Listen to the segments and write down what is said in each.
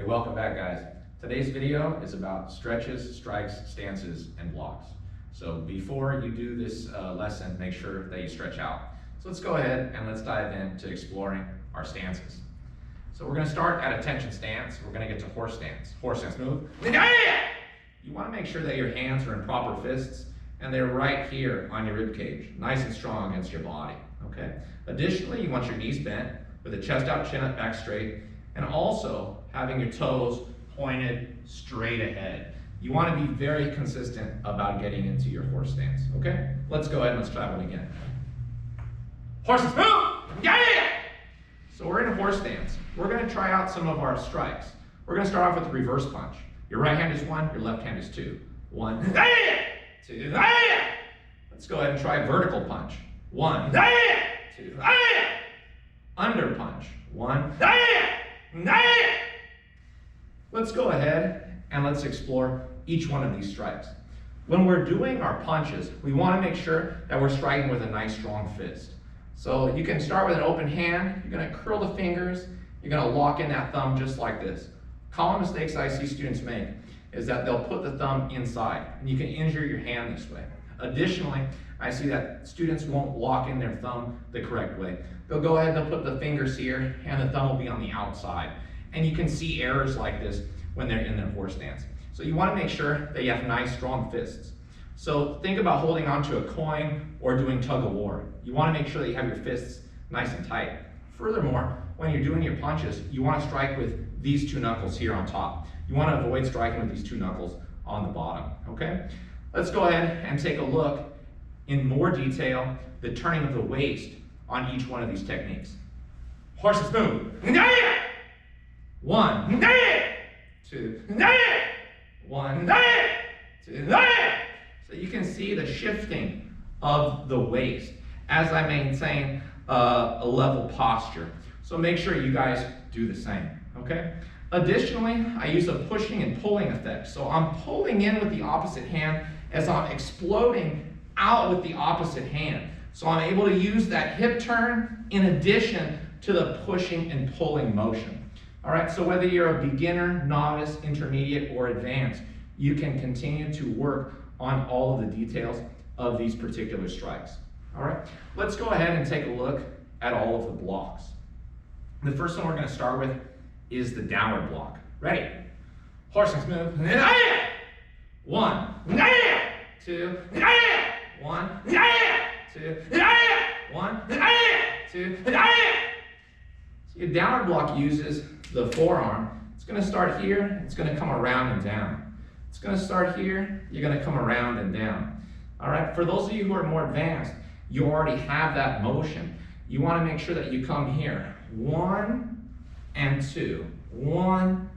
Hey, welcome back, guys. Today's video is about stretches, strikes, stances, and blocks. So before you do this lesson, make sure that you stretch out. So let's go ahead and let's dive into exploring our stances. So we're going to start at attention stance. We're going to get to horse stance. Horse stance, move. You want to make sure that your hands are in proper fists and they're right here on your rib cage, nice and strong against your body. Okay. Additionally, you want your knees bent with the chest out, chin up, back straight, and also having your toes pointed straight ahead. You want to be very consistent about getting into your horse stance, okay? Let's go ahead and let's try one again. Horses, move! So we're in a horse stance. We're going to try out some of our strikes. We're going to start off with the reverse punch. Your right hand is 1, your left hand is 2. 1, 2. Let's go ahead and try vertical punch. 1, 2. Under punch. 1, Let's go ahead and let's explore each one of these strikes. When we're doing our punches, we want to make sure that we're striking with a nice strong fist. So you can start with an open hand, you're going to curl the fingers, you're going to lock in that thumb just like this. Common mistakes I see students make is that they'll put the thumb inside, and you can injure your hand this way. Additionally, I see that students won't lock in their thumb the correct way. They'll go ahead, they'll put the fingers here, and the thumb will be on the outside. And you can see errors like this when they're in their horse stance. So you want to make sure that you have nice, strong fists. So think about holding onto a coin or doing tug of war. You want to make sure that you have your fists nice and tight. Furthermore, when you're doing your punches, you want to strike with these 2 knuckles here on top. You want to avoid striking with these 2 knuckles on the bottom, okay? Let's go ahead and take a look in more detail, the turning of the waist on each one of these techniques. Horses move. 1, 2, 1, 2. So you can see the shifting of the waist as I maintain a level posture. So make sure you guys do the same, okay? Additionally, I use a pushing and pulling effect. So I'm pulling in with the opposite hand as I'm exploding out with the opposite hand. So I'm able to use that hip turn in addition to the pushing and pulling motion. All right, so whether you're a beginner, novice, intermediate, or advanced, you can continue to work on all of the details of these particular strikes. All right, let's go ahead and take a look at all of the blocks. The first one we're going to start with is the downward block. Ready? Horse stance move. 1, 2, 1, 2, 1, 2. So your downward block uses the forearm. It's going to start here, it's going to come around and down. It's going to start here, you're going to come around and down. All right, for those of you who are more advanced, you already have that motion. You want to make sure that you come here. 1 and 2, 1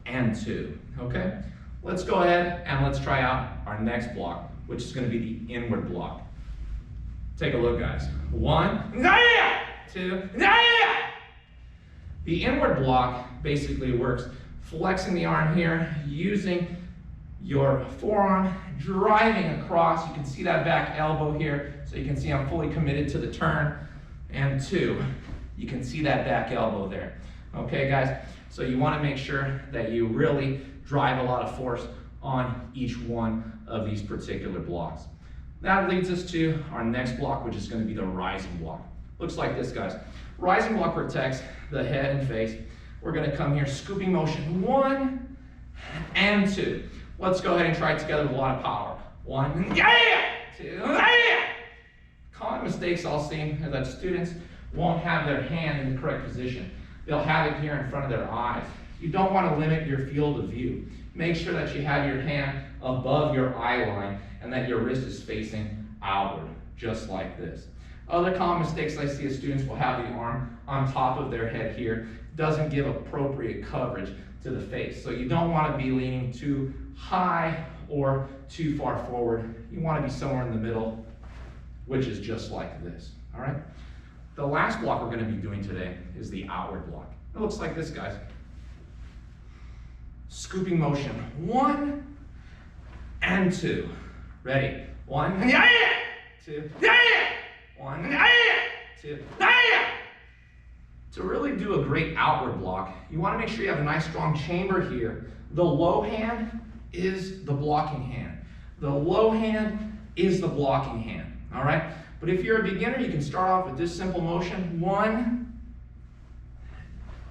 and 2, okay? Let's go ahead and let's try out our next block, which is going to be the inward block. Take a look, guys. 1, 2, The inward block basically works flexing the arm here, using your forearm, driving across. You can see that back elbow here, so you can see I'm fully committed to the turn. And 2, you can see that back elbow there. Okay, guys? So you want to make sure that you really drive a lot of force on each one of these particular blocks. That leads us to our next block, which is going to be the rising block. Looks like this, guys. Rising block protects the head and face. We're going to come here, scooping motion, 1 and 2. Let's go ahead and try it together with a lot of power. 1, 2. Common mistakes I'll see is that students won't have their hand in the correct position. They'll have it here in front of their eyes. You don't want to limit your field of view. Make sure that you have your hand above your eye line and that your wrist is facing outward, just like this. Other common mistakes I see is students will have the arm on top of their head here. Doesn't give appropriate coverage to the face. So you don't want to be leaning too high or too far forward. You want to be somewhere in the middle, which is just like this. All right? The last block we're going to be doing today is the outward block. It looks like this, guys. Scooping motion, 1 and 2. Ready? 1, 2, 1, 2, to really do a great outward block, you want to make sure you have a nice strong chamber here. The low hand is the blocking hand. The low hand is the blocking hand, all right? But if you're a beginner, you can start off with this simple motion, 1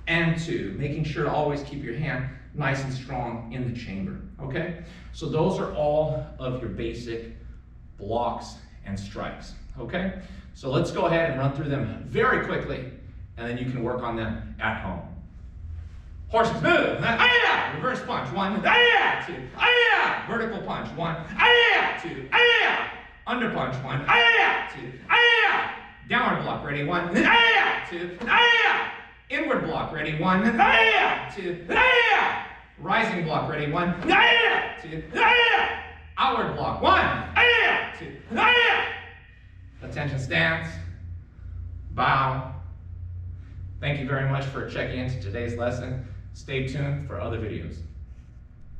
and 2, making sure to always keep your hand nice and strong in the chamber, okay? So those are all of your basic blocks and strikes, okay? So let's go ahead and run through them very quickly, and then you can work on them at home. Horses move, ah-ya! Reverse punch, 1, ah-ya! 2, ah-ya! Vertical punch, 1, ah-ya! 2, ah-ya! Under punch, 1, ah-ya! 2, ah-ya! Downward block, ready, 1, ah-ya! 2, ah-ya! Inward block, ready, 1, ah-ya! 2, ah-ya! Rising block, ready, 1, ah-ya! 2, ah-ya! Outward block, 1, ah-ya! 2, ah-ya! Attention stance, bow. Thank you very much for checking into today's lesson. Stay tuned for other videos.